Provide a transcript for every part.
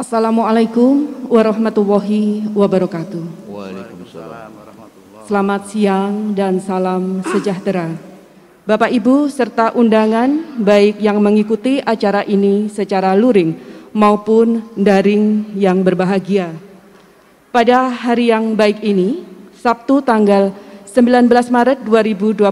Assalamualaikum warahmatullahi wabarakatuh. Waalaikumsalam. Selamat siang dan salam sejahtera. Bapak Ibu serta undangan baik yang mengikuti acara ini secara luring maupun daring yang berbahagia. Pada hari yang baik ini, Sabtu tanggal 19 Maret 2022,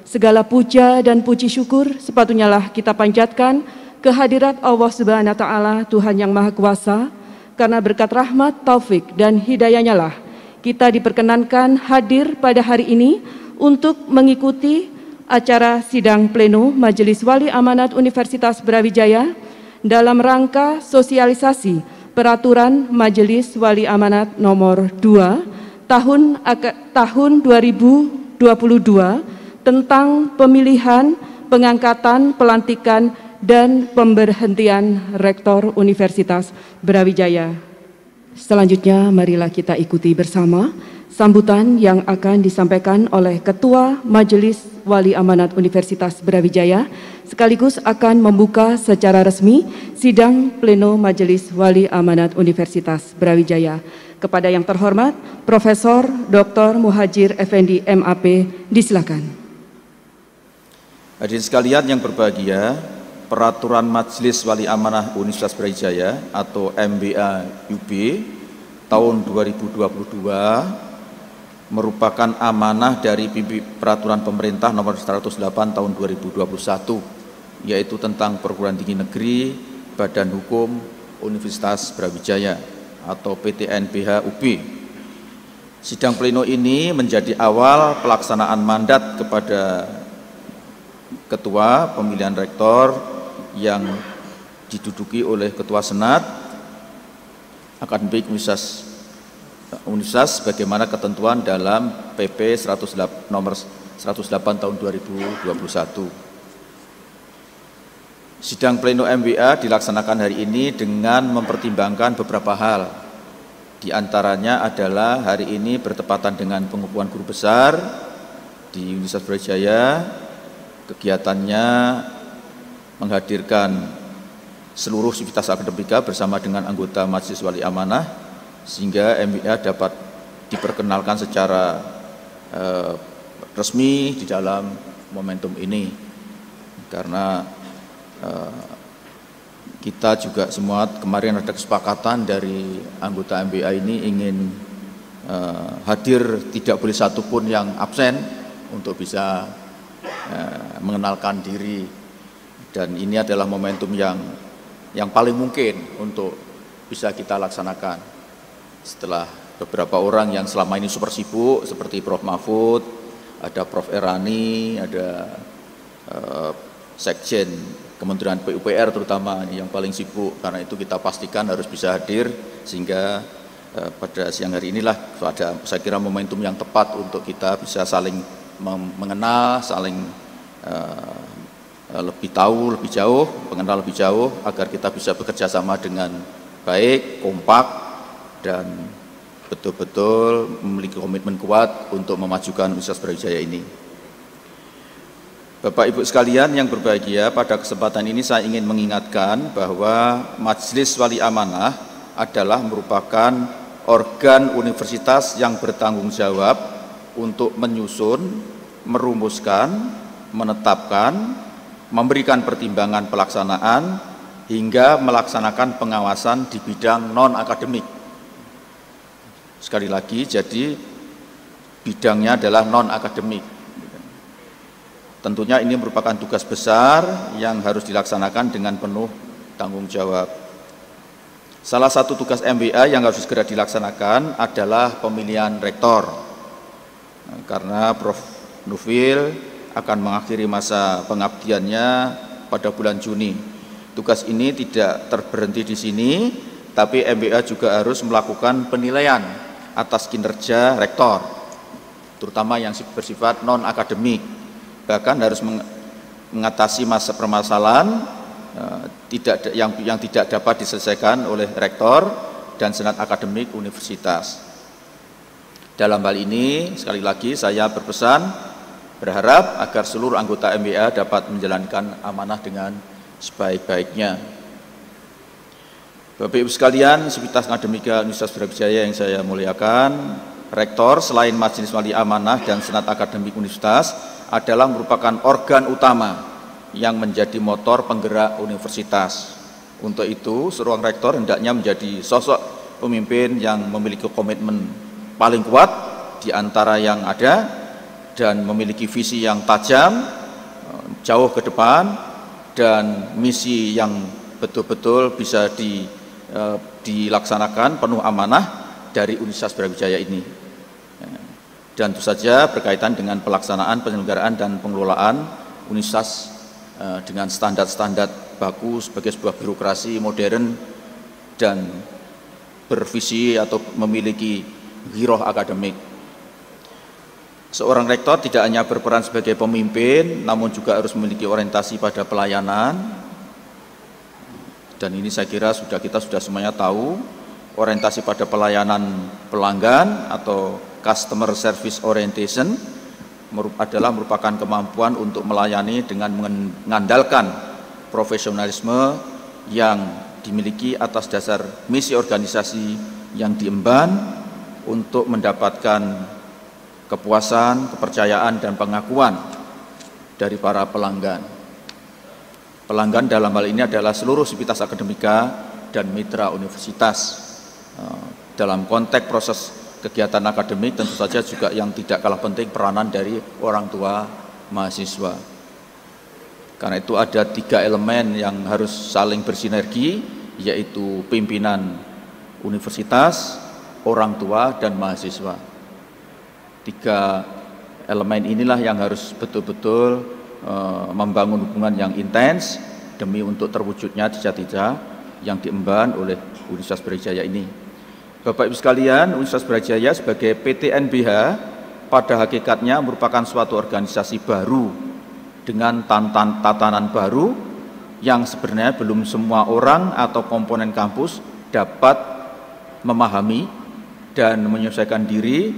segala puja dan puji syukur sepatutnya lah kita panjatkan kehadirat Allah Subhanahu wa Ta'ala, Tuhan yang Maha Kuasa, karena berkat rahmat, taufik dan hidayahnya lah kita diperkenankan hadir pada hari ini untuk mengikuti acara sidang pleno Majelis Wali Amanat Universitas Brawijaya dalam rangka sosialisasi Peraturan Majelis Wali Amanat nomor 2 tahun 2022 tentang pemilihan, pengangkatan, pelantikan, dan pemberhentian Rektor Universitas Brawijaya. Selanjutnya marilah kita ikuti bersama sambutan yang akan disampaikan oleh Ketua Majelis Wali Amanat Universitas Brawijaya sekaligus akan membuka secara resmi sidang pleno Majelis Wali Amanat Universitas Brawijaya. Kepada yang terhormat Profesor Dr. Muhajir Effendi MAP, disilakan. Hadirin sekalian yang berbahagia, Peraturan Majelis Wali Amanah Universitas Brawijaya atau MWA UB tahun 2022 merupakan amanah dari Peraturan Pemerintah nomor 108 tahun 2021, yaitu tentang Perguruan Tinggi Negeri Badan Hukum Universitas Brawijaya atau PTNBH UB. Sidang pleno ini menjadi awal pelaksanaan mandat kepada Ketua Pemilihan Rektor yang diduduki oleh Ketua Senat Akademik Universitas sebagaimana ketentuan dalam PP nomor 108 tahun 2021. Sidang pleno MWA dilaksanakan hari ini dengan mempertimbangkan beberapa hal. Di antaranya adalah hari ini bertepatan dengan pengukuhan guru besar di Universitas Brawijaya. Kegiatannya menghadirkan seluruh sivitas akademika bersama dengan anggota Majelis Wali Amanah sehingga MWA dapat diperkenalkan secara resmi di dalam momentum ini, karena kita juga semua kemarin ada kesepakatan dari anggota MWA ini ingin hadir, tidak boleh satupun yang absen untuk bisa mengenalkan diri, dan ini adalah momentum yang paling mungkin untuk bisa kita laksanakan setelah beberapa orang yang selama ini super sibuk seperti Prof. Mahfud, ada Prof. Erani, ada Sekjen Kementerian PUPR terutama yang paling sibuk. Karena itu kita pastikan harus bisa hadir sehingga pada siang hari inilah saya kira momentum yang tepat untuk kita bisa saling mengenal, saling lebih tahu lebih jauh, mengenal lebih jauh agar kita bisa bekerja sama dengan baik, kompak, dan betul-betul memiliki komitmen kuat untuk memajukan Universitas Brawijaya ini. Bapak Ibu sekalian yang berbahagia, pada kesempatan ini saya ingin mengingatkan bahwa Majelis Wali Amanah adalah merupakan organ universitas yang bertanggung jawab untuk menyusun, merumuskan, menetapkan, memberikan pertimbangan pelaksanaan, hingga melaksanakan pengawasan di bidang non-akademik. Sekali lagi, jadi bidangnya adalah non-akademik. Tentunya ini merupakan tugas besar yang harus dilaksanakan dengan penuh tanggung jawab. Salah satu tugas MWA yang harus segera dilaksanakan adalah pemilihan rektor. Karena Prof. Nufil akan mengakhiri masa pengabdiannya pada bulan Juni. Tugas ini tidak terberhenti di sini, tapi MWA juga harus melakukan penilaian atas kinerja rektor, terutama yang bersifat non-akademik. Bahkan harus mengatasi masa permasalahan yang tidak dapat diselesaikan oleh rektor dan senat akademik universitas. Dalam hal ini, sekali lagi saya berharap agar seluruh anggota MWA dapat menjalankan amanah dengan sebaik-baiknya. Bapak Ibu sekalian, Sivitas Akademika Universitas Brawijaya yang saya muliakan, Rektor selain Majelis Wali Amanah dan Senat Akademik Universitas adalah merupakan organ utama yang menjadi motor penggerak universitas. Untuk itu, seorang rektor hendaknya menjadi sosok pemimpin yang memiliki komitmen paling kuat di antara yang ada dan memiliki visi yang tajam, jauh ke depan, dan misi yang betul-betul bisa dilaksanakan penuh amanah dari Universitas Brawijaya ini. Dan tentu saja berkaitan dengan pelaksanaan, penyelenggaraan, dan pengelolaan universitas dengan standar-standar baku sebagai sebuah birokrasi modern dan bervisi atau memiliki giroh akademik. Seorang rektor tidak hanya berperan sebagai pemimpin, namun juga harus memiliki orientasi pada pelayanan. Dan ini saya kira kita sudah semuanya tahu, orientasi pada pelayanan pelanggan atau customer service orientation adalah merupakan kemampuan untuk melayani dengan mengandalkan profesionalisme yang dimiliki atas dasar misi organisasi yang diemban untuk mendapatkan kepuasan, kepercayaan, dan pengakuan dari para pelanggan. Pelanggan dalam hal ini adalah seluruh sivitas akademika dan mitra universitas. Dalam konteks proses kegiatan akademik tentu saja juga yang tidak kalah penting peranan dari orang tua mahasiswa. Karena itu ada 3 elemen yang harus saling bersinergi, yaitu pimpinan universitas, orang tua, dan mahasiswa. 3 elemen inilah yang harus betul-betul membangun hubungan yang intens demi untuk terwujudnya cita-cita yang diemban oleh Universitas Brawijaya ini. Bapak Ibu sekalian, Universitas Brawijaya sebagai PTNBH pada hakikatnya merupakan suatu organisasi baru dengan tatanan baru yang sebenarnya belum semua orang atau komponen kampus dapat memahami dan menyesuaikan diri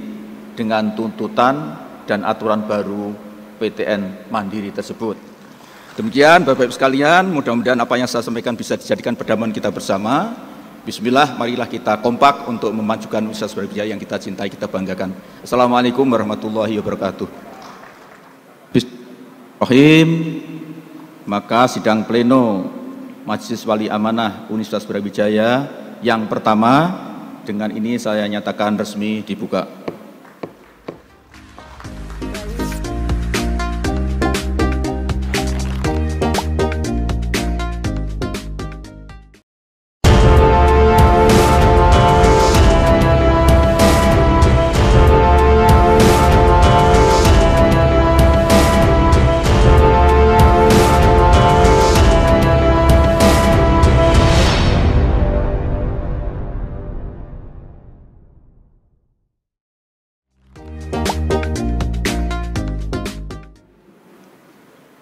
dengan tuntutan dan aturan baru PTN Mandiri tersebut. Demikian Bapak Ibu sekalian, mudah-mudahan apa yang saya sampaikan bisa dijadikan pedoman kita bersama. Bismillah, marilah kita kompak untuk memajukan Universitas Brawijaya yang kita cintai, kita banggakan. Assalamualaikum warahmatullahi wabarakatuh. Bismillahirrahmanirrahim. Maka sidang pleno Majelis Wali Amanah Universitas Brawijaya yang pertama dengan ini saya nyatakan resmi dibuka.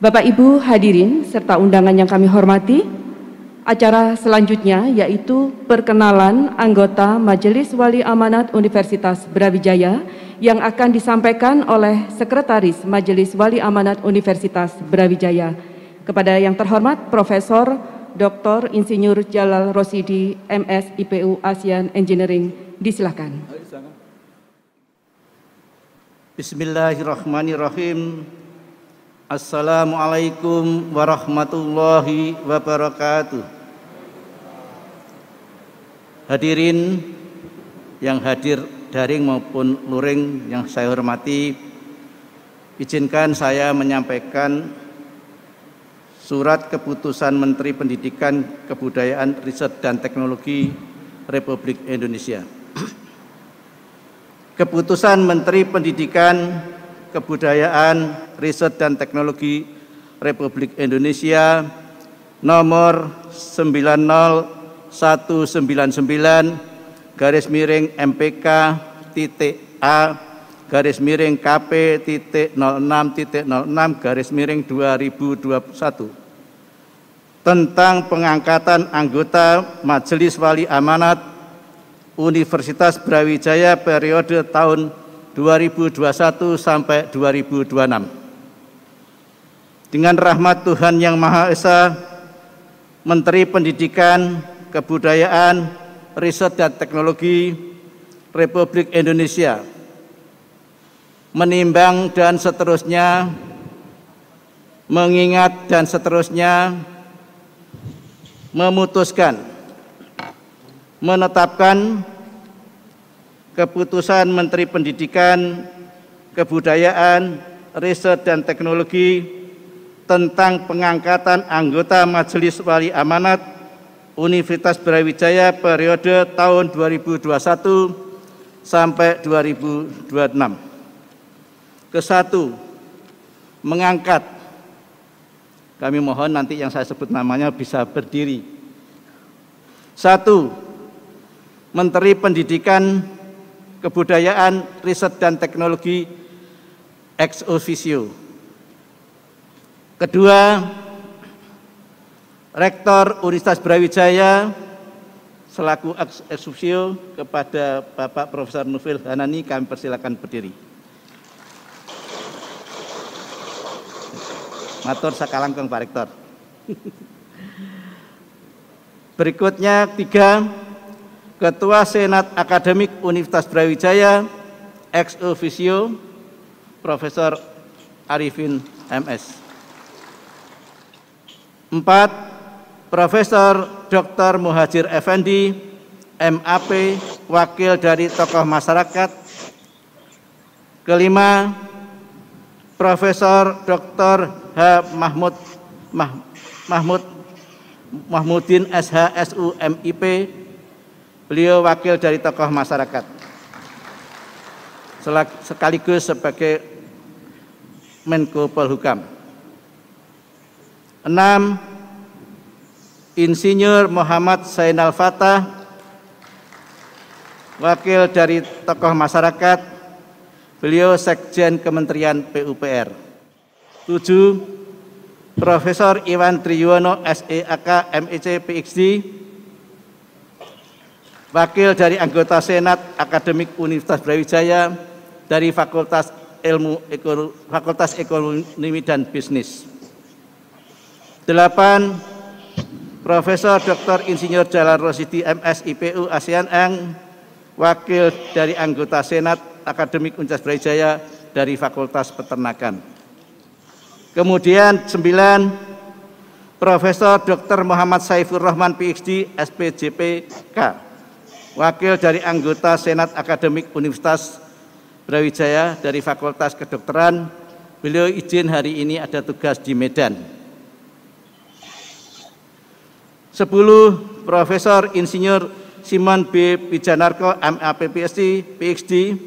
Bapak Ibu hadirin serta undangan yang kami hormati, acara selanjutnya yaitu perkenalan anggota Majelis Wali Amanat Universitas Brawijaya yang akan disampaikan oleh Sekretaris Majelis Wali Amanat Universitas Brawijaya. Kepada yang terhormat Profesor Dr. Insinyur Jalal Rosidi, MS IPU ASEAN Engineering, disilakan. Bismillahirrahmanirrahim. Assalamualaikum warahmatullahi wabarakatuh. Hadirin yang hadir daring maupun luring yang saya hormati, izinkan saya menyampaikan surat keputusan Menteri Pendidikan, Kebudayaan, Riset, dan Teknologi Republik Indonesia. Keputusan Menteri Pendidikan, Kebudayaan, Riset, dan Teknologi Republik Indonesia nomor 999/KP.A/06.06/2021 tentang pengangkatan anggota Majelis Wali Amanat Universitas Brawijaya periode tahun 2021 sampai 2026. Dengan rahmat Tuhan Yang Maha Esa, Menteri Pendidikan, Kebudayaan, Riset dan Teknologi Republik Indonesia menimbang dan seterusnya, mengingat dan seterusnya, memutuskan, menetapkan keputusan Menteri Pendidikan, Kebudayaan, Riset dan Teknologi tentang pengangkatan anggota Majelis Wali Amanat Universitas Brawijaya periode tahun 2021 sampai 2026. Ke-1, mengangkat. Kami mohon nanti yang saya sebut namanya bisa berdiri. 1. Menteri Pendidikan, Kebudayaan, Riset dan Teknologi ex officio. Kedua, Rektor Universitas Brawijaya selaku ex officio kepada Bapak Profesor Nufil Hanani, kami persilakan berdiri. Matur sakalangkung Pak Rektor. Berikutnya 3, Ketua Senat Akademik Universitas Brawijaya ex officio Profesor Arifin MS. 4, Profesor Dr. Muhajir Effendi MAP, wakil dari tokoh masyarakat. Kelima, Profesor Dr. H. Mahmudin SHSU MIP, beliau wakil dari tokoh masyarakat sekaligus sebagai Menko Polhukam. 6, Insinyur Muhammad Zainal Fatah, wakil dari tokoh masyarakat, beliau Sekjen Kementerian PUPR. 7, Profesor Iwan Triyono SEAK MEC PhD, wakil dari anggota Senat Akademik Universitas Brawijaya dari Fakultas Ekonomi dan Bisnis. 8, Profesor Dr. Insinyur Jalal Rosyidi MS IPU ASEAN Eng, wakil dari anggota Senat Akademik Universitas Brawijaya dari Fakultas Peternakan. Kemudian 9, Profesor Dr. Muhammad Saifur Rahman PhD SPJPK, wakil dari anggota Senat Akademik Universitas Brawijaya dari Fakultas Kedokteran. Beliau izin hari ini ada tugas di Medan. 10, Profesor Insinyur Simon B. Wijanarko MAP PhD,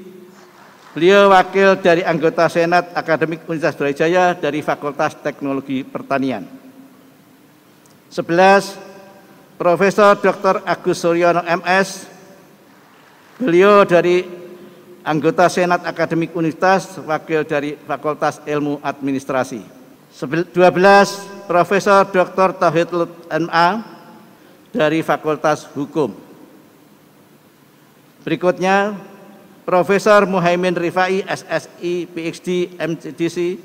beliau wakil dari anggota Senat Akademik Universitas Brawijaya dari Fakultas Teknologi Pertanian. 11, Profesor Dr. Agus Suryono MS, beliau dari anggota Senat Akademik Universitas, wakil dari Fakultas Ilmu Administrasi. 12, Profesor Dr. Tauhid Lut MA dari Fakultas Hukum. Berikutnya, Profesor Muhaimin Rifai SSI PhD MDC,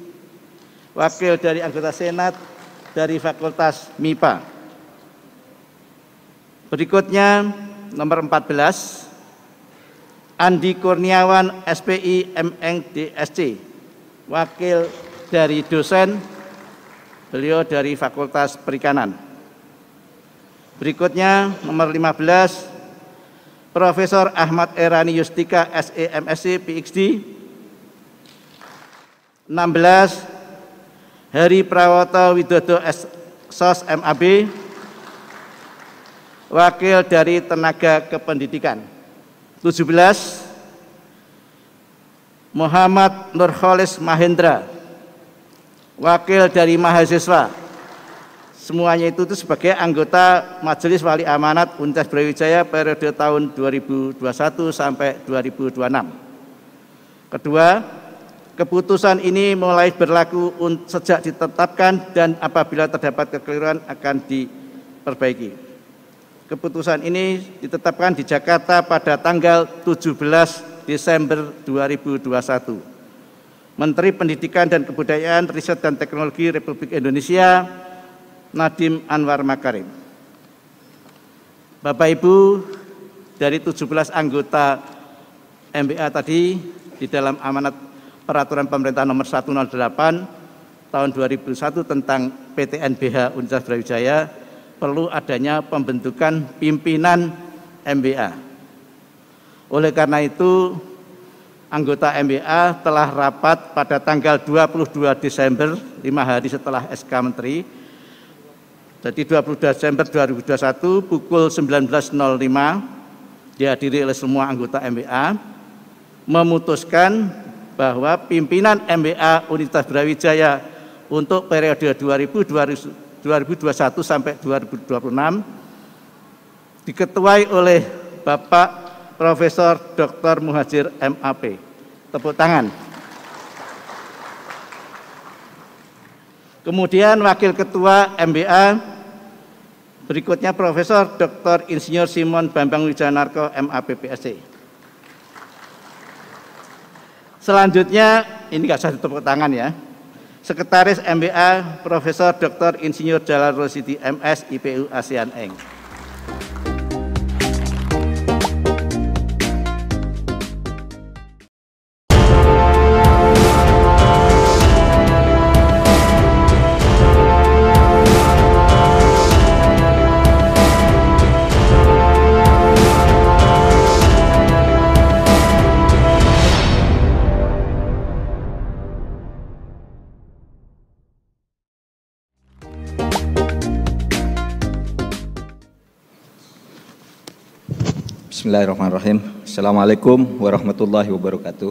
wakil dari anggota Senat dari Fakultas MIPA. Berikutnya, nomor 14, Andi Kurniawan SPI MNDSC, wakil dari dosen, beliau dari Fakultas Perikanan. Berikutnya nomor 15, Profesor Ahmad Erani Yustika SEMSC PhD. 16, Heri Prawoto Widodo SOS MAB, wakil dari Tenaga Kependidikan. 17, Muhammad Nurholis Mahendra, wakil dari mahasiswa. Semuanya itu sebagai anggota Majelis Wali Amanat Universitas Brawijaya periode tahun 2021 sampai 2026. Kedua, keputusan ini mulai berlaku sejak ditetapkan dan apabila terdapat kekeliruan akan diperbaiki. Keputusan ini ditetapkan di Jakarta pada tanggal 17 Desember 2021. Menteri Pendidikan dan Kebudayaan, Riset dan Teknologi Republik Indonesia Nadiem Anwar Makarim. Bapak Ibu, dari 17 anggota MBA tadi di dalam amanat Peraturan Pemerintah Nomor 108 Tahun 2001 tentang PTNBH Universitas Brawijaya perlu adanya pembentukan pimpinan MBA. Oleh karena itu, anggota MBA telah rapat pada tanggal 22 Desember, 5 hari setelah SK Menteri. Jadi 22 Desember 2021 pukul 19.05 dihadiri oleh semua anggota MBA, memutuskan bahwa pimpinan MBA Universitas Brawijaya untuk periode 2021 sampai 2026 diketuai oleh Bapak Profesor Dr. Muhajir MAP. Tepuk tangan. Kemudian Wakil Ketua MBA berikutnya Profesor Dr. Insinyur Simon Bambang Wijanarko MAP PSC. Selanjutnya, ini nggak usah tepuk tangan ya. Sekretaris MBA Profesor Dr. Insinyur Jalal Rosidi MS IPU ASEAN Eng. Bismillahirrahmanirrahim. Assalamualaikum warahmatullahi wabarakatuh.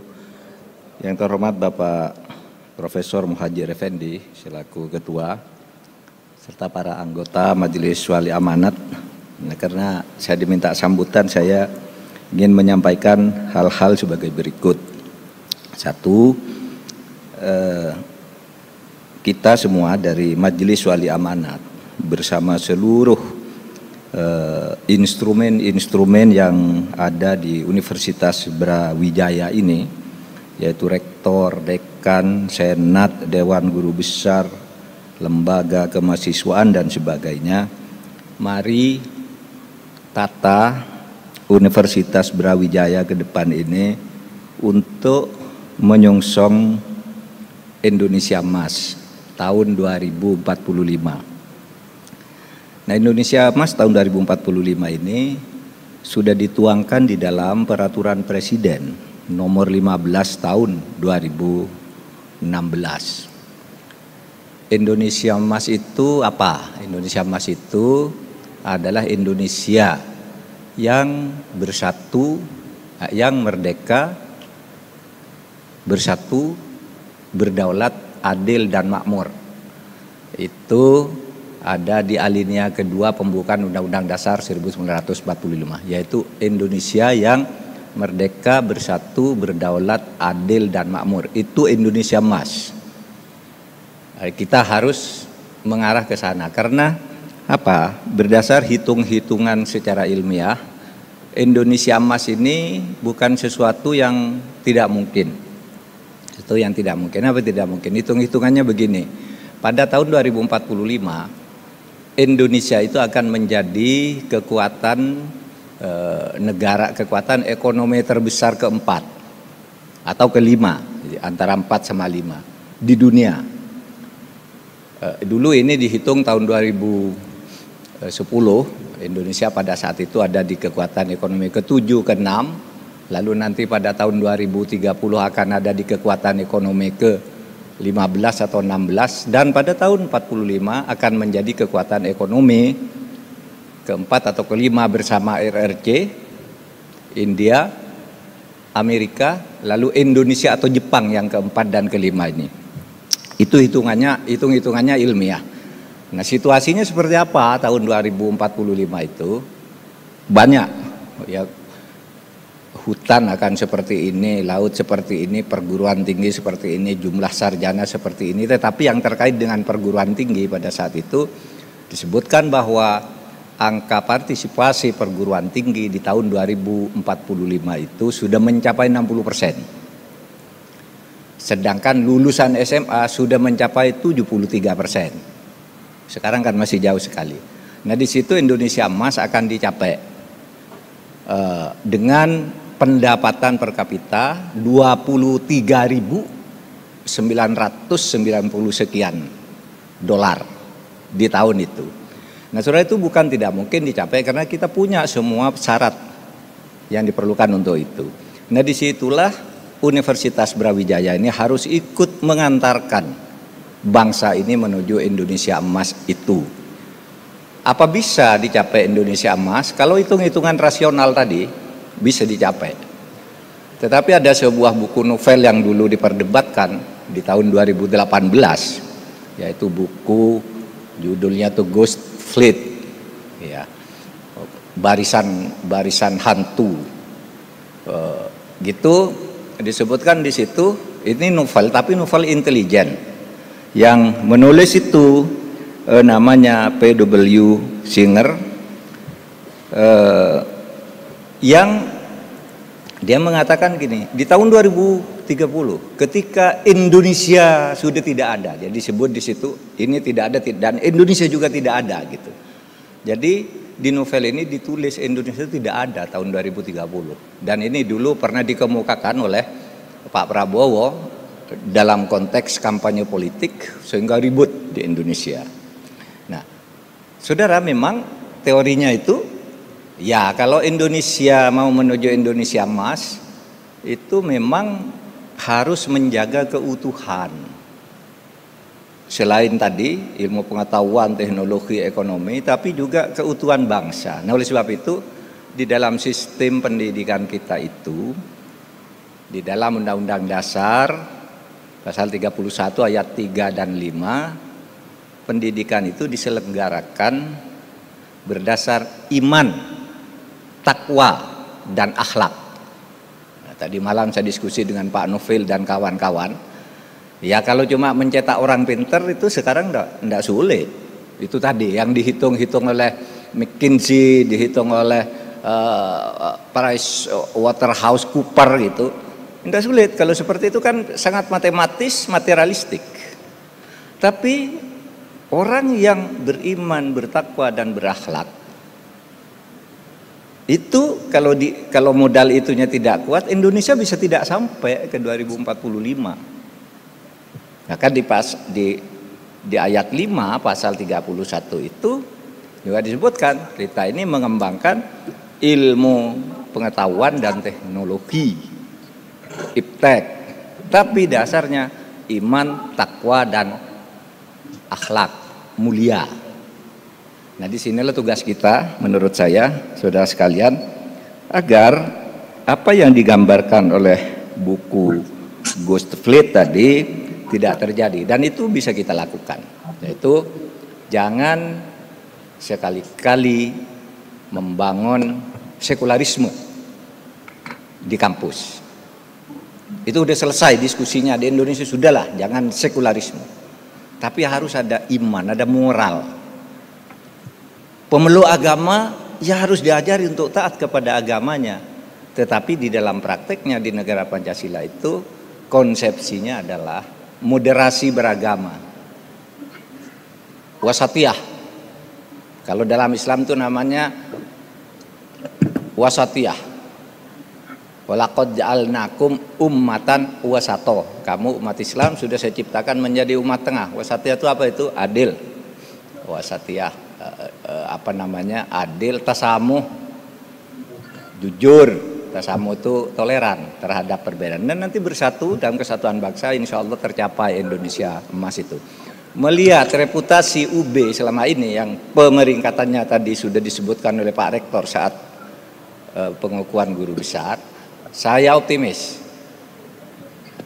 Yang terhormat Bapak Profesor Muhajir Effendi selaku Ketua, serta para anggota Majelis Wali Amanat. Nah, karena saya diminta sambutan, saya ingin menyampaikan hal-hal sebagai berikut. Satu, kita semua dari Majelis Wali Amanat bersama seluruh instrumen-instrumen yang ada di Universitas Brawijaya ini, yaitu rektor, dekan, senat, dewan guru besar, lembaga kemahasiswaan dan sebagainya. Mari tata Universitas Brawijaya ke depan ini untuk menyongsong Indonesia Emas tahun 2045. Nah, Indonesia Emas tahun 2045 ini sudah dituangkan di dalam Peraturan Presiden nomor 15 tahun 2016. Indonesia Emas itu apa? Indonesia Emas itu adalah Indonesia yang bersatu, yang merdeka, bersatu, berdaulat, adil dan makmur. Itu ada di alinea kedua pembukaan Undang-Undang Dasar 1945, yaitu Indonesia yang merdeka, bersatu, berdaulat, adil dan makmur. Itu Indonesia Emas. Kita harus mengarah ke sana karena apa? Berdasar hitung-hitungan secara ilmiah, Indonesia Emas ini bukan sesuatu yang tidak mungkin. Itu yang tidak mungkin. Apa tidak mungkin? Hitung-hitungannya begini. Pada tahun 2045 Indonesia itu akan menjadi kekuatan negara, kekuatan ekonomi terbesar keempat atau kelima, antara 4 sama 5 di dunia. Dulu ini dihitung tahun 2010, Indonesia pada saat itu ada di kekuatan ekonomi ke-7, ke-6, lalu nanti pada tahun 2030 akan ada di kekuatan ekonomi ke-15 atau 16, dan pada tahun 45 akan menjadi kekuatan ekonomi keempat atau kelima bersama RRC, India, Amerika, lalu Indonesia atau Jepang yang keempat dan kelima ini. Itu hitung-hitungannya ilmiah. Nah, situasinya seperti apa tahun 2045 itu? Banyak ya, hutan akan seperti ini, laut seperti ini, perguruan tinggi seperti ini, jumlah sarjana seperti ini. Tetapi yang terkait dengan perguruan tinggi pada saat itu disebutkan bahwa angka partisipasi perguruan tinggi di tahun 2045 itu sudah mencapai 60%. Sedangkan lulusan SMA sudah mencapai 73%. Sekarang kan masih jauh sekali. Nah, di situ Indonesia Emas akan dicapai dengan pendapatan per kapita 23.990 sekian dolar di tahun itu. Nah, saudara, itu bukan tidak mungkin dicapai karena kita punya semua syarat yang diperlukan untuk itu. Nah, disitulah Universitas Brawijaya ini harus ikut mengantarkan bangsa ini menuju Indonesia Emas itu. Apa bisa dicapai Indonesia Emas? Kalau hitung-hitungan rasional tadi bisa dicapai. Tetapi ada sebuah buku novel yang dulu diperdebatkan di tahun 2018, yaitu buku judulnya tuh Ghost Fleet, ya, barisan hantu, gitu disebutkan di situ. Ini novel, tapi novel intelijen. Yang menulis itu namanya P.W. Singer, yang dia mengatakan gini, di tahun 2030 ketika Indonesia sudah tidak ada, jadi disebut di situ ini tidak ada dan Indonesia juga tidak ada gitu. Jadi di novel ini ditulis Indonesia tidak ada tahun 2030, dan ini dulu pernah dikemukakan oleh Pak Prabowo dalam konteks kampanye politik sehingga ribut di Indonesia. Nah, saudara, memang teorinya itu ya, kalau Indonesia mau menuju Indonesia Emas itu memang harus menjaga keutuhan. Selain tadi ilmu pengetahuan, teknologi, ekonomi, tapi juga keutuhan bangsa. Nah, oleh sebab itu di dalam sistem pendidikan kita itu, di dalam Undang-Undang Dasar Pasal 31 ayat 3 dan 5, pendidikan itu diselenggarakan berdasar iman, takwa, dan akhlak. Nah, tadi malam saya diskusi dengan Pak Novel dan kawan-kawan. Ya, kalau cuma mencetak orang pinter itu sekarang enggak sulit. Itu tadi yang dihitung-hitung oleh McKinsey, dihitung oleh Price Waterhouse Cooper gitu. Enggak sulit. Kalau seperti itu kan sangat matematis, materialistik. Tapi orang yang beriman, bertakwa, dan berakhlak itu kalau modal itunya tidak kuat, Indonesia bisa tidak sampai ke 2045. Nah, kan di ayat 5 pasal 31 itu juga disebutkan kita ini mengembangkan ilmu pengetahuan dan teknologi, iptek, tapi dasarnya iman, takwa, dan akhlak mulia. Nah, disinilah tugas kita menurut saya, saudara sekalian, agar apa yang digambarkan oleh buku Ghost Fleet tadi tidak terjadi, dan itu bisa kita lakukan, yaitu jangan sekali-kali membangun sekularisme di kampus. Itu udah selesai diskusinya di Indonesia, sudahlah, jangan sekularisme. Tapi harus ada iman, ada moral. Pemeluk agama ya harus diajari untuk taat kepada agamanya. Tetapi di dalam prakteknya di negara Pancasila itu konsepsinya adalah moderasi beragama, wasatiyah. Kalau dalam Islam itu namanya wasatiyah. Walaqad ja'alnakum ummatan wasato. Kamu umat Islam sudah saya ciptakan menjadi umat tengah. Wasatiyah itu apa itu? Adil. Wasatiyah adil, tasamuh, jujur. Tasamuh itu toleran terhadap perbedaan, dan nanti bersatu dalam kesatuan bangsa, insya Allah tercapai Indonesia Emas itu. Melihat reputasi UB selama ini yang pemeringkatannya tadi sudah disebutkan oleh Pak Rektor saat pengukuhan guru besar, saya optimis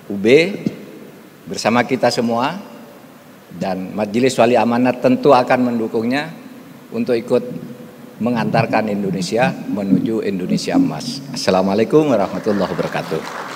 UB bersama kita semua dan Majelis Wali Amanat tentu akan mendukungnya untuk ikut mengantarkan Indonesia menuju Indonesia Emas. Assalamualaikum warahmatullahi wabarakatuh.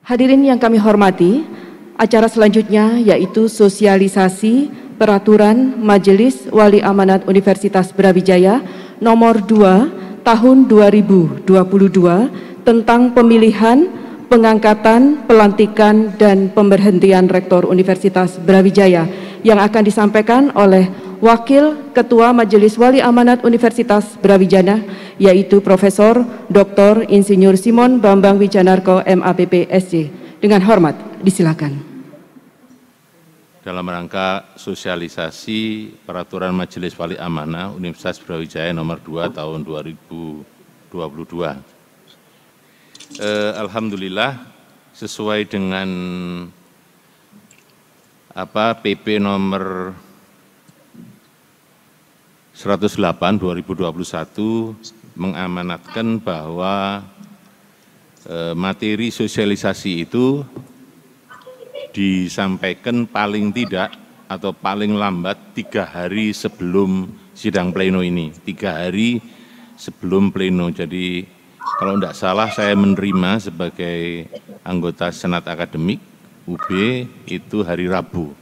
Hadirin yang kami hormati, acara selanjutnya yaitu sosialisasi Peraturan Majelis Wali Amanat Universitas Brawijaya nomor 2 tahun 2022 tentang pemilihan, pengangkatan, pelantikan, dan pemberhentian Rektor Universitas Brawijaya yang akan disampaikan oleh Wakil Ketua Majelis Wali Amanat Universitas Brawijaya, yaitu Profesor Dr. Insinyur Simon Bambang Wijanarko, MAPP SC. Dengan hormat, disilakan. Dalam rangka sosialisasi Peraturan Majelis Wali Amanah Universitas Brawijaya nomor 2 tahun 2022. Alhamdulillah, sesuai dengan PP nomor 108 2021 mengamanatkan bahwa materi sosialisasi itu disampaikan paling tidak atau paling lambat 3 hari sebelum sidang pleno ini, 3 hari sebelum pleno. Jadi kalau tidak salah saya menerima sebagai anggota Senat Akademik UB itu hari Rabu.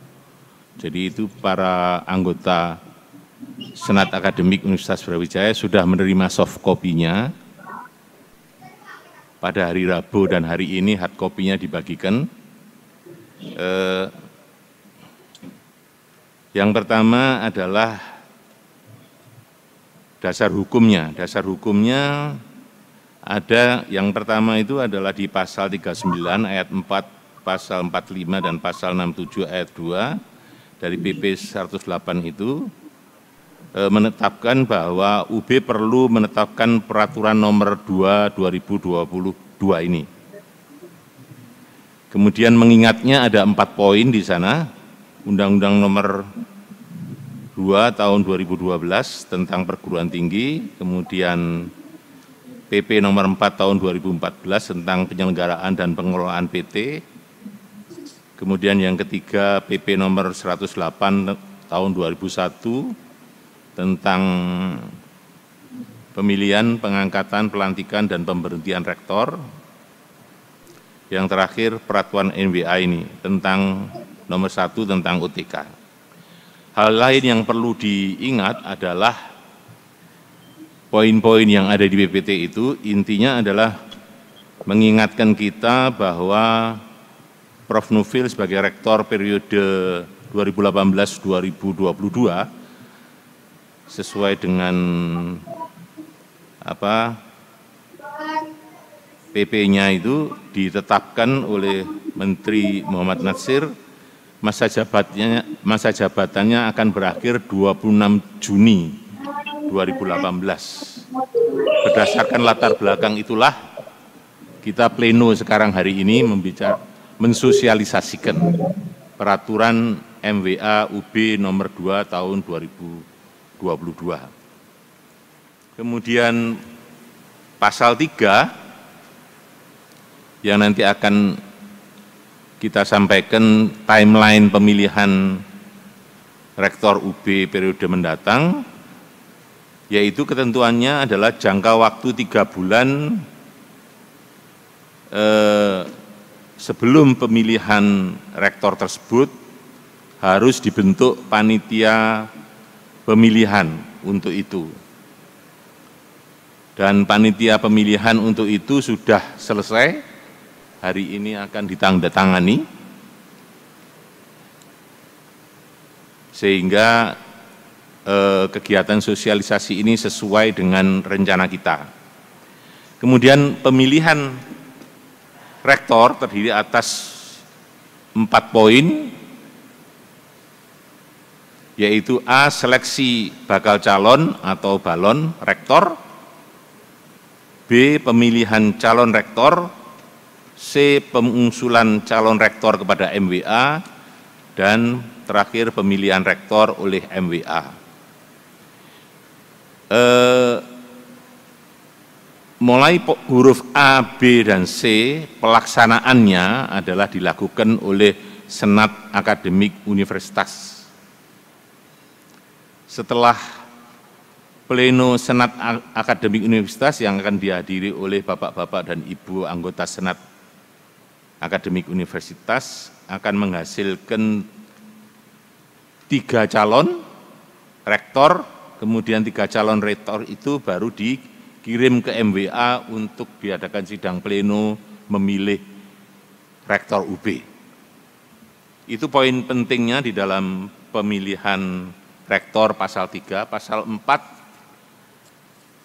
Jadi itu para anggota Senat Akademik Universitas Brawijaya sudah menerima soft copy-nya pada hari Rabu, dan hari ini hard copy-nya dibagikan. Yang pertama adalah dasar hukumnya. Dasar hukumnya ada, yang pertama itu adalah di pasal 39 ayat 4, pasal 45 dan pasal 67 ayat 2 dari PP 108 itu menetapkan bahwa UB perlu menetapkan peraturan nomor 2 2022 ini. Kemudian mengingatnya ada 4 poin di sana, Undang-Undang nomor 2 tahun 2012 tentang perguruan tinggi, kemudian PP nomor 4 tahun 2014 tentang penyelenggaraan dan pengelolaan PT, kemudian yang ketiga PP nomor 108 tahun 2001 tentang pemilihan, pengangkatan, pelantikan, dan pemberhentian rektor. Yang terakhir peraturan NWA ini tentang nomor 1 tentang UTK. Hal lain yang perlu diingat adalah poin-poin yang ada di PPT itu intinya adalah mengingatkan kita bahwa Prof. Nufil sebagai rektor periode 2018-2022 sesuai dengan PP-nya itu ditetapkan oleh Menteri Muhammad Natsir, masa jabatannya akan berakhir 26 Juni 2018. Berdasarkan latar belakang itulah kita pleno sekarang hari ini mensosialisasikan peraturan MWA UB nomor 2 tahun 2022. Kemudian pasal 3 yang nanti akan kita sampaikan timeline pemilihan rektor UB periode mendatang, yaitu ketentuannya adalah jangka waktu 3 bulan sebelum pemilihan rektor tersebut harus dibentuk panitia pemilihan untuk itu. Dan panitia pemilihan untuk itu sudah selesai, hari ini akan ditandatangani, sehingga kegiatan sosialisasi ini sesuai dengan rencana kita. Kemudian pemilihan rektor terdiri atas 4 poin, yaitu A. Seleksi bakal calon atau balon rektor, B. Pemilihan calon rektor, C. Pengusulan calon rektor kepada MWA, dan terakhir pemilihan rektor oleh MWA. Mulai huruf A, B, dan C, pelaksanaannya adalah dilakukan oleh Senat Akademik Universitas. Setelah pleno Senat Akademik Universitas yang akan dihadiri oleh Bapak-Bapak dan Ibu anggota Senat akademik universitas akan menghasilkan 3 calon rektor, kemudian 3 calon rektor itu baru dikirim ke MWA untuk diadakan sidang pleno memilih rektor UB. Itu poin pentingnya di dalam pemilihan rektor pasal 3, pasal 4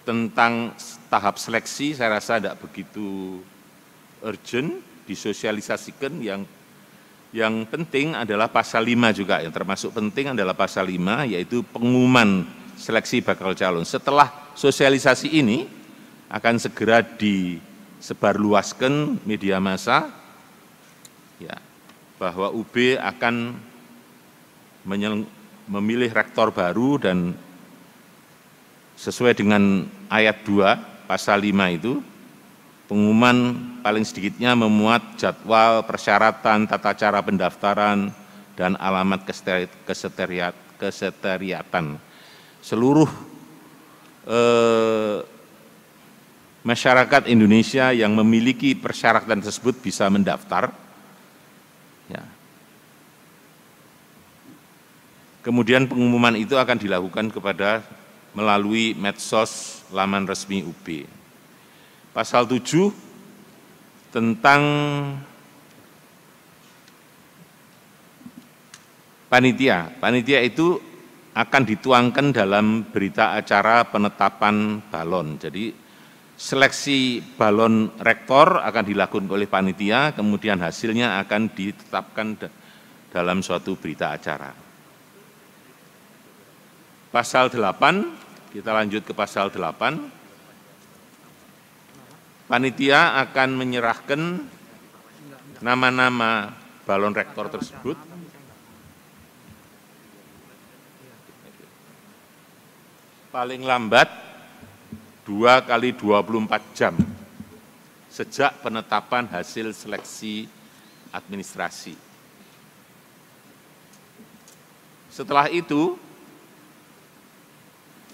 tentang tahap seleksi saya rasa tidak begitu urgent disosialisasikan. Yang penting adalah pasal 5 juga, yang termasuk penting adalah pasal 5 yaitu pengumuman seleksi bakal calon. Setelah sosialisasi ini akan segera disebarluaskan media massa ya, bahwa UB akan memilih rektor baru dan sesuai dengan ayat 2 pasal 5 itu, pengumuman paling sedikitnya memuat jadwal, persyaratan, tata cara pendaftaran, dan alamat keseteriatan. Seluruh masyarakat Indonesia yang memiliki persyaratan tersebut bisa mendaftar. Ya. Kemudian pengumuman itu akan dilakukan melalui medsos laman resmi UB. Pasal 7 tentang panitia. Panitia itu akan dituangkan dalam berita acara penetapan balon. Jadi seleksi balon rektor akan dilakukan oleh panitia, kemudian hasilnya akan ditetapkan dalam suatu berita acara. Pasal 8, kita lanjut ke pasal 8. Panitia akan menyerahkan nama-nama balon rektor tersebut paling lambat 2 kali 24 jam sejak penetapan hasil seleksi administrasi. Setelah itu,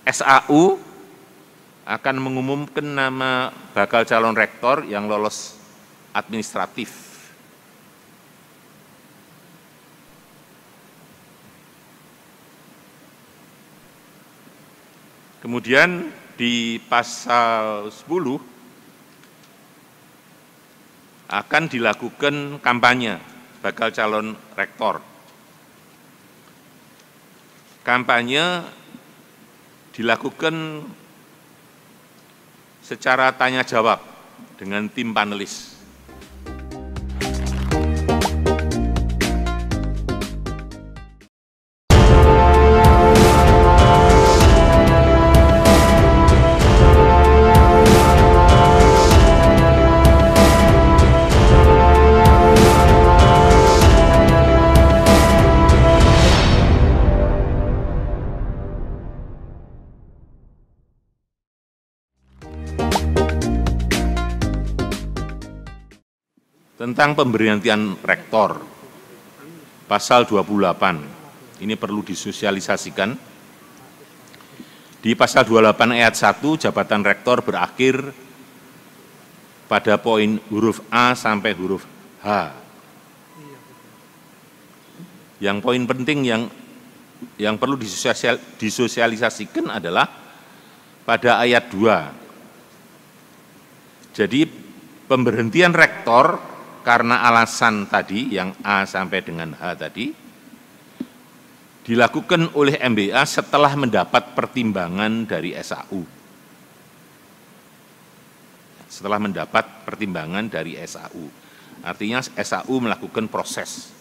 SAU akan mengumumkan nama bakal calon rektor yang lolos administratif. Kemudian di pasal 10 akan dilakukan kampanye bakal calon rektor. Kampanye dilakukan secara tanya jawab dengan tim panelis. Tentang pemberhentian rektor, pasal 28, ini perlu disosialisasikan. Di pasal 28 ayat 1, jabatan rektor berakhir pada poin huruf A sampai huruf H. Yang poin penting yang perlu disosialisasikan adalah pada ayat 2. Jadi pemberhentian rektor karena alasan tadi yang A sampai dengan H tadi dilakukan oleh MBA setelah mendapat pertimbangan dari SAU. Setelah mendapat pertimbangan dari SAU. Artinya SAU melakukan proses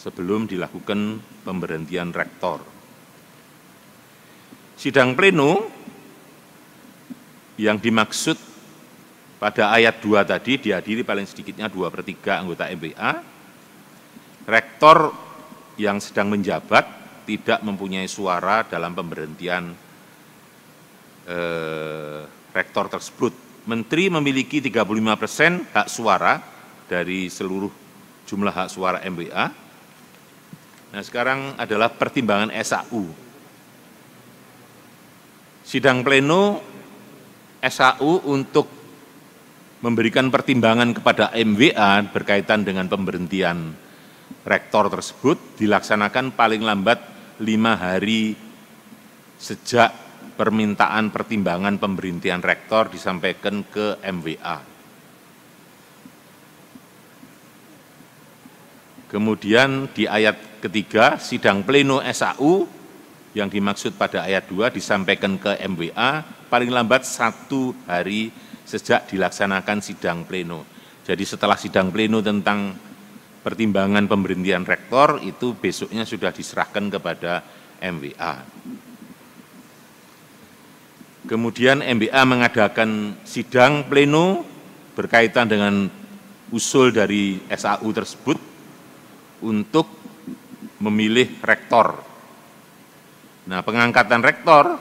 sebelum dilakukan pemberhentian rektor. Sidang pleno yang dimaksud pada ayat 2 tadi dihadiri paling sedikitnya 2/3 anggota MBA. Rektor yang sedang menjabat tidak mempunyai suara dalam pemberhentian rektor tersebut. Menteri memiliki 35% hak suara dari seluruh jumlah hak suara MBA. Nah, sekarang adalah pertimbangan SAU. Sidang pleno SAU untuk memberikan pertimbangan kepada MWA berkaitan dengan pemberhentian rektor tersebut dilaksanakan paling lambat 5 hari sejak permintaan pertimbangan pemberhentian rektor disampaikan ke MWA. Kemudian di ayat ketiga, sidang pleno SAU yang dimaksud pada ayat 2 disampaikan ke MWA paling lambat 1 hari sejak dilaksanakan sidang pleno. Jadi setelah sidang pleno tentang pertimbangan pemberhentian rektor itu besoknya sudah diserahkan kepada MWA. Kemudian MWA mengadakan sidang pleno berkaitan dengan usul dari SAU tersebut untuk memilih rektor. Nah, pengangkatan rektor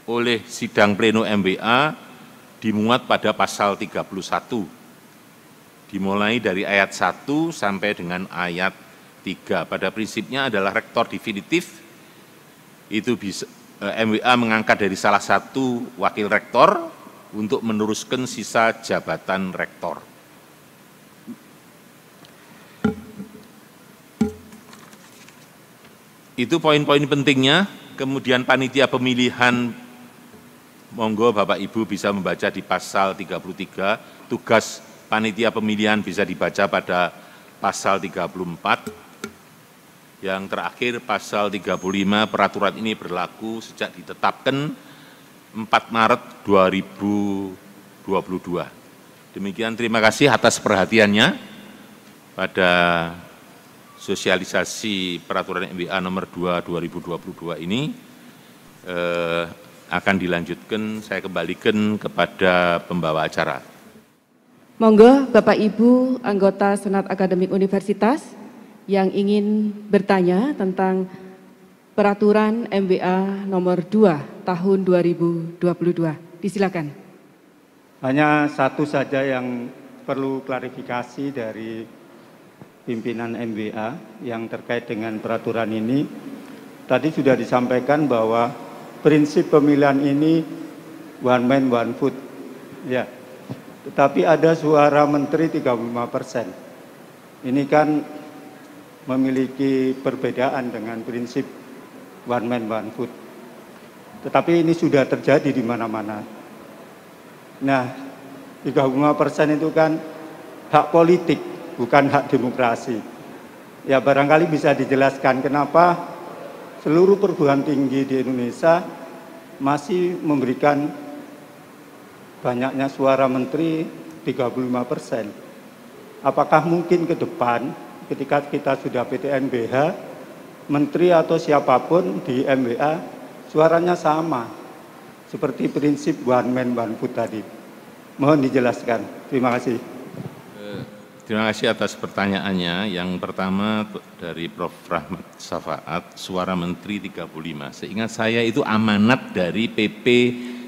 oleh sidang pleno MWA dimuat pada pasal 31, dimulai dari ayat 1 sampai dengan ayat 3. Pada prinsipnya adalah rektor definitif, itu bisa MWA mengangkat dari salah satu wakil rektor untuk meneruskan sisa jabatan rektor. Itu poin-poin pentingnya. Kemudian panitia pemilihan, monggo Bapak Ibu bisa membaca di pasal 33, tugas panitia pemilihan bisa dibaca pada pasal 34. Yang terakhir pasal 35, peraturan ini berlaku sejak ditetapkan 4 Maret 2022. Demikian, terima kasih atas perhatiannya pada sosialisasi peraturan MWA nomor 2 2022 ini. Akan dilanjutkan, saya kembalikan kepada pembawa acara. Monggo Bapak Ibu anggota Senat Akademik Universitas yang ingin bertanya tentang peraturan MWA nomor 2 tahun 2022. Disilakan. Hanya satu saja yang perlu klarifikasi dari pimpinan MWA yang terkait dengan peraturan ini. Tadi sudah disampaikan bahwa prinsip pemilihan ini one man one vote. Ya. Tetapi ada suara menteri 35%. Ini kan memiliki perbedaan dengan prinsip one man one vote. Tetapi ini sudah terjadi di mana-mana. Nah, 35% itu kan hak politik, bukan hak demokrasi. Ya, barangkali bisa dijelaskan kenapa seluruh perguruan tinggi di Indonesia masih memberikan banyaknya suara menteri 35%. Apakah mungkin ke depan ketika kita sudah PTNBH, menteri atau siapapun di MWA suaranya sama seperti prinsip one man one vote tadi? Mohon dijelaskan. Terima kasih. Terima kasih atas pertanyaannya. Yang pertama dari Prof. Rahmat Safaat, suara menteri 35. Seingat saya itu amanat dari PP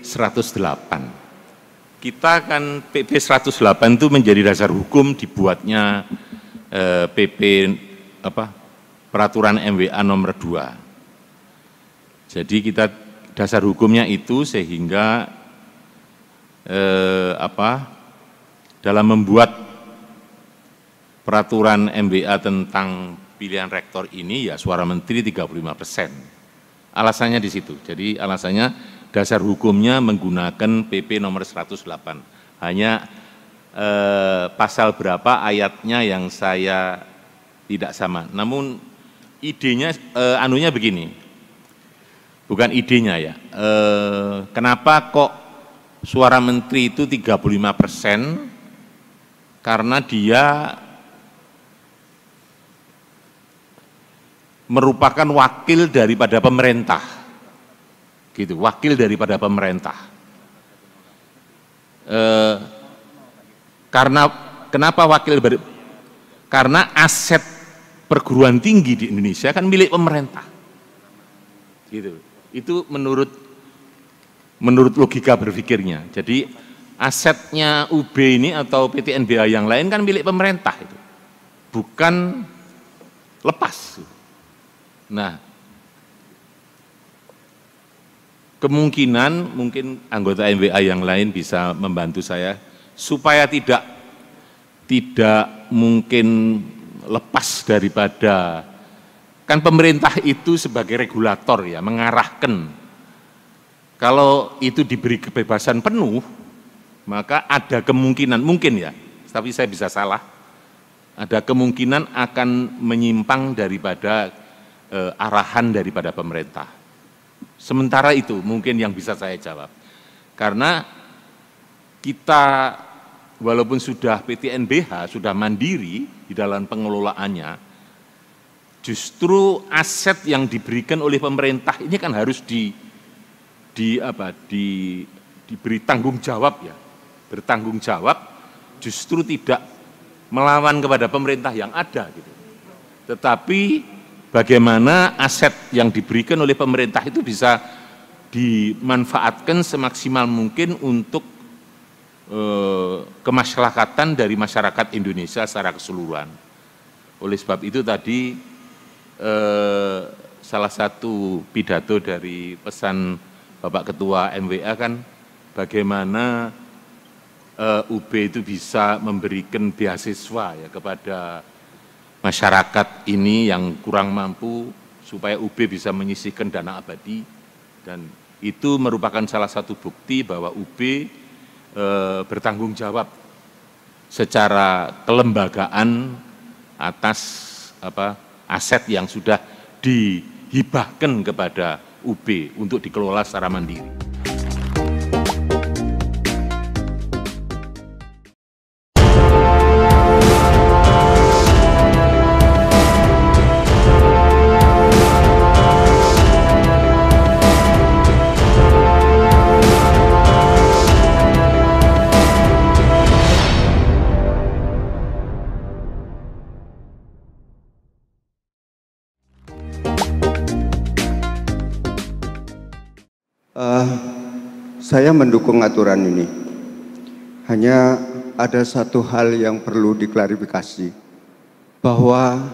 108. Kita kan PP 108 itu menjadi dasar hukum dibuatnya PP peraturan MWA nomor 2. Jadi kita dasar hukumnya itu sehingga dalam membuat peraturan MWA tentang pilihan rektor ini ya suara menteri 35%. Alasannya di situ. Jadi alasannya dasar hukumnya menggunakan PP nomor 108. Hanya pasal berapa ayatnya yang saya tidak sama. Namun idenya anunya begini. Bukan idenya ya. Kenapa kok suara menteri itu 35%? Karena dia merupakan wakil daripada pemerintah, gitu, wakil daripada pemerintah. Karena kenapa wakil? Karena aset perguruan tinggi di Indonesia kan milik pemerintah, gitu. Itu menurut logika berpikirnya. Jadi asetnya UB ini atau PTNBH yang lain kan milik pemerintah, itu bukan lepas. Nah, kemungkinan mungkin anggota MWA yang lain bisa membantu saya. supaya tidak mungkin lepas daripada, kan pemerintah itu sebagai regulator ya, mengarahkan. Kalau itu diberi kebebasan penuh, maka ada kemungkinan, mungkin ya, tapi saya bisa salah, ada kemungkinan akan menyimpang daripada arahan daripada pemerintah. Sementara itu mungkin yang bisa saya jawab. Karena kita walaupun sudah PTNBH, sudah mandiri di dalam pengelolaannya, justru aset yang diberikan oleh pemerintah ini kan harus diberi tanggung jawab ya. Bertanggung jawab, justru tidak melawan kepada pemerintah yang ada gitu. Tetapi bagaimana aset yang diberikan oleh pemerintah itu bisa dimanfaatkan semaksimal mungkin untuk kemasyarakatan dari masyarakat Indonesia secara keseluruhan. Oleh sebab itu tadi salah satu pidato dari pesan Bapak Ketua MWA kan bagaimana UB itu bisa memberikan beasiswa ya kepada masyarakat ini yang kurang mampu supaya UB bisa menyisihkan dana abadi, dan itu merupakan salah satu bukti bahwa UB bertanggung jawab secara kelembagaan atas aset yang sudah dihibahkan kepada UB untuk dikelola secara mandiri. Saya mendukung aturan ini. Hanya ada satu hal yang perlu diklarifikasi, bahwa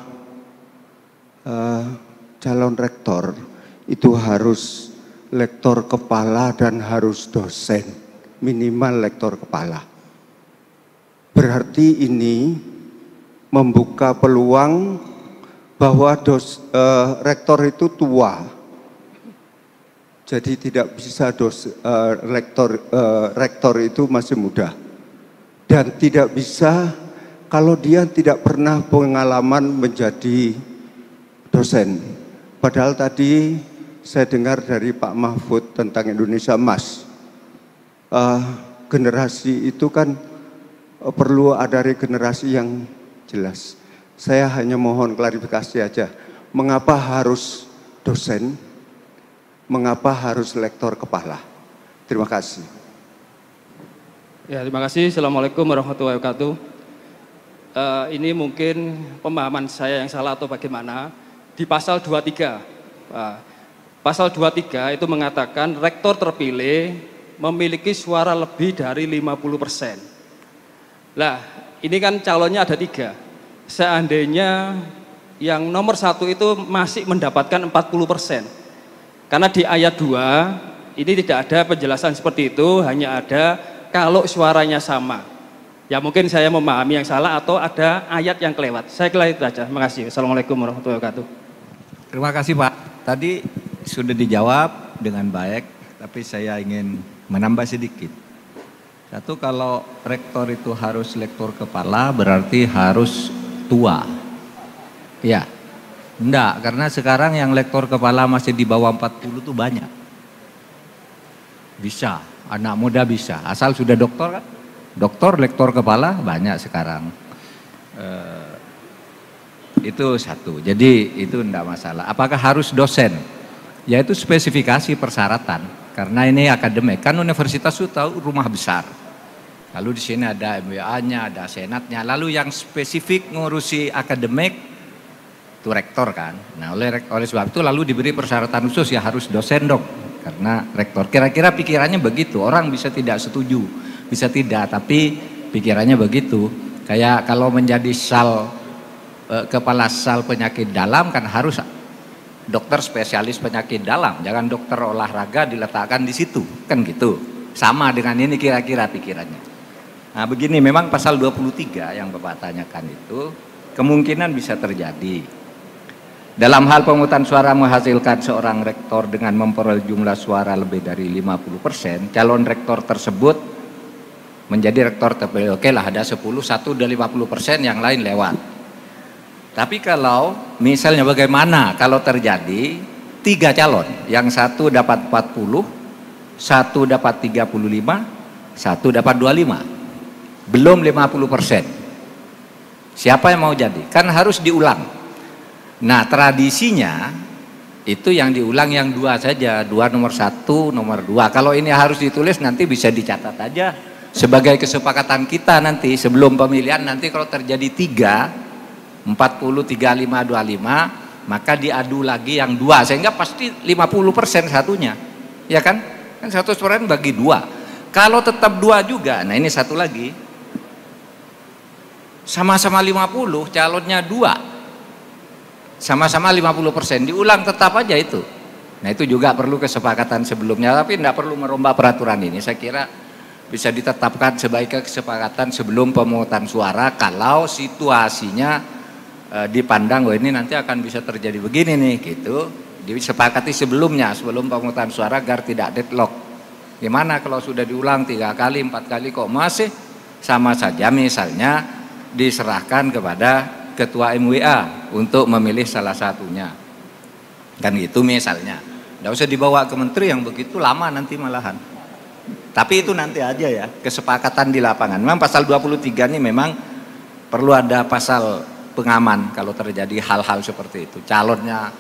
calon rektor itu harus lektor kepala dan harus dosen, minimal lektor kepala. Berarti ini membuka peluang bahwa rektor itu tua. Jadi tidak bisa rektor itu masih muda, dan tidak bisa kalau dia tidak pernah pengalaman menjadi dosen. Padahal tadi saya dengar dari Pak Mahfud tentang Indonesia Emas, generasi itu kan perlu ada regenerasi yang jelas. Saya hanya mohon klarifikasi aja, mengapa harus dosen? Mengapa harus lektor kepala? Terima kasih. Ya, terima kasih. Assalamualaikum warahmatullahi wabarakatuh. Ini mungkin pemahaman saya yang salah atau bagaimana. Di pasal 23, pasal 23 itu mengatakan rektor terpilih memiliki suara lebih dari 50%. Lah, ini kan calonnya ada 3. Seandainya yang nomor 1 itu masih mendapatkan 40%. Karena di ayat 2 ini tidak ada penjelasan seperti itu, hanya ada kalau suaranya sama. Ya mungkin saya memahami yang salah atau ada ayat yang kelewat. Saya kira itu saja. Terima kasih. Assalamualaikum warahmatullahi wabarakatuh. Terima kasih Pak. Tadi sudah dijawab dengan baik, tapi saya ingin menambah sedikit. Satu, kalau rektor itu harus lektor kepala berarti harus tua. Ya. Enggak, karena sekarang yang lektor kepala masih di bawah 40 itu banyak. Bisa, anak muda bisa, asal sudah doktor kan. Doktor, lektor kepala banyak sekarang. Itu satu, jadi itu enggak masalah. Apakah harus dosen? Yaitu spesifikasi persyaratan, karena ini akademik. Kan universitas itu tahu rumah besar. Lalu di sini ada MBA-nya, ada senatnya. Lalu yang spesifik ngurusi akademik, itu rektor kan. Nah oleh sebab itu lalu diberi persyaratan khusus, ya harus dosen dong, karena rektor. Kira-kira pikirannya begitu. Orang bisa tidak setuju, bisa tidak, tapi pikirannya begitu. Kayak kalau menjadi kepala sal penyakit dalam kan harus dokter spesialis penyakit dalam, jangan dokter olahraga diletakkan di situ, kan gitu. Sama dengan ini kira-kira pikirannya. Nah begini, memang pasal 23 yang Bapak tanyakan itu kemungkinan bisa terjadi. Dalam hal pemungutan suara menghasilkan seorang rektor dengan memperoleh jumlah suara lebih dari 50%, calon rektor tersebut menjadi rektor terpilih. Oke lah, ada 10, satu dari 50%, yang lain lewat. Tapi kalau misalnya bagaimana kalau terjadi 3 calon, yang satu dapat 40, satu dapat 35, satu dapat 25, belum 50%. Siapa yang mau jadi? Kan harus diulang. Nah tradisinya itu yang diulang yang 2 saja, 2 nomor 1, nomor 2. Kalau ini harus ditulis nanti bisa dicatat aja sebagai kesepakatan kita nanti sebelum pemilihan. Nanti kalau terjadi 3, 40, 35, 25, maka diadu lagi yang 2 sehingga pasti 50% satunya, ya kan? Kan 100% bagi 2. Kalau tetap 2 juga, nah ini satu lagi, sama-sama 50, calonnya 2. Sama-sama 50%, diulang tetap aja itu. Nah itu juga perlu kesepakatan sebelumnya, tapi tidak perlu merombak peraturan ini. Saya kira bisa ditetapkan sebagai kesepakatan sebelum pemungutan suara kalau situasinya dipandang, oh ini nanti akan bisa terjadi begini nih, gitu. Disepakati sebelumnya, sebelum pemungutan suara agar tidak deadlock. Gimana kalau sudah diulang 3 kali, 4 kali kok masih sama saja, misalnya diserahkan kepada ketua MWA untuk memilih salah satunya, kan gitu misalnya. Nggak usah dibawa ke menteri yang begitu lama nanti malahan. Tapi itu nanti aja ya, kesepakatan di lapangan. Memang pasal 23 ini memang perlu ada pasal pengaman kalau terjadi hal-hal seperti itu. Calonnya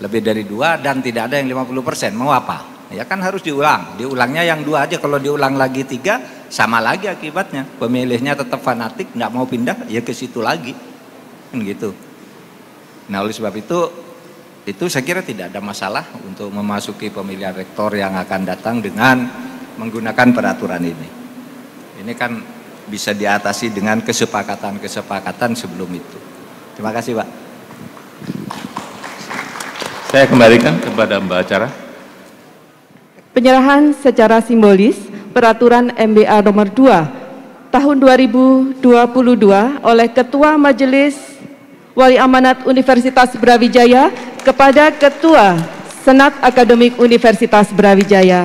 lebih dari 2 dan tidak ada yang 50%, mau apa? Ya kan harus diulang. Diulangnya yang 2 aja, kalau diulang lagi 3 sama lagi akibatnya. Pemilihnya tetap fanatik, nggak mau pindah, ya ke situ lagi. Gitu. Nah oleh sebab itu saya kira tidak ada masalah untuk memasuki pemilihan rektor yang akan datang dengan menggunakan peraturan ini. Ini kan bisa diatasi dengan kesepakatan sebelum itu. Terima kasih Pak. Saya kembalikan kepada Mbak Acara. Penyerahan secara simbolis peraturan MBA nomor 2 tahun 2022 oleh Ketua Majelis Wali Amanat Universitas Brawijaya kepada Ketua Senat Akademik Universitas Brawijaya.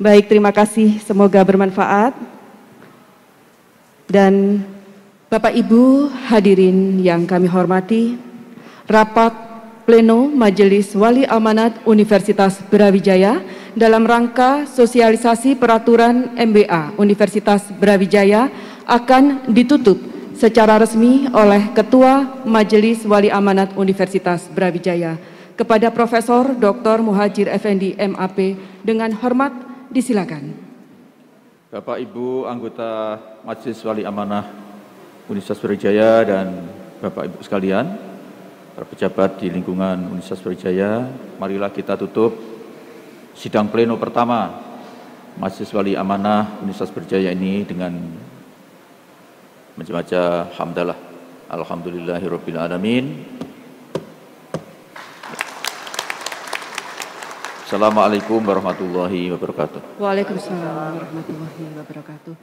Baik, terima kasih, semoga bermanfaat. Dan Bapak Ibu hadirin yang kami hormati, rapat pleno Majelis Wali Amanat Universitas Brawijaya dalam rangka sosialisasi peraturan MBA Universitas Brawijaya akan ditutup secara resmi oleh Ketua Majelis Wali Amanat Universitas Brawijaya. Kepada Profesor Dr. Muhajir Effendi MAP dengan hormat disilakan. Bapak Ibu anggota Majelis Wali Amanah Universitas Brawijaya dan Bapak Ibu sekalian, para pejabat di lingkungan Universitas Brawijaya, marilah kita tutup sidang pleno pertama Majelis Wali Amanah Universitas Brawijaya ini dengan membaca hamdalah alhamdulillahirabbil alamin. Assalamualaikum warahmatullahi wabarakatuh. Waalaikumsalam warahmatullahi wabarakatuh.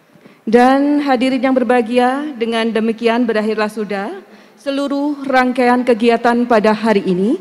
Dan hadirin yang berbahagia, dengan demikian berakhirlah sudah seluruh rangkaian kegiatan pada hari ini,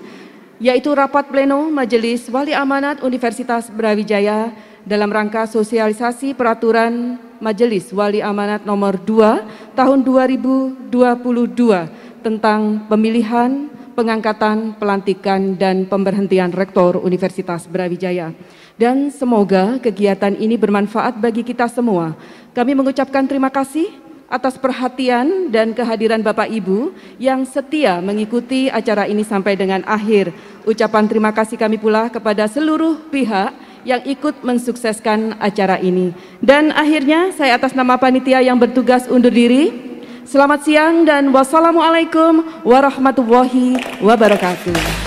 yaitu rapat pleno Majelis Wali Amanat Universitas Brawijaya dalam rangka sosialisasi peraturan Majelis Wali Amanat nomor 2 tahun 2022 tentang pemilihan, pengangkatan, pelantikan, dan pemberhentian Rektor Universitas Brawijaya. Dan semoga kegiatan ini bermanfaat bagi kita semua. Kami mengucapkan terima kasih atas perhatian dan kehadiran Bapak Ibu yang setia mengikuti acara ini sampai dengan akhir. Ucapan terima kasih kami pula kepada seluruh pihak yang ikut mensukseskan acara ini. Dan akhirnya saya atas nama panitia yang bertugas undur diri. Selamat siang dan wassalamualaikum warahmatullahi wabarakatuh.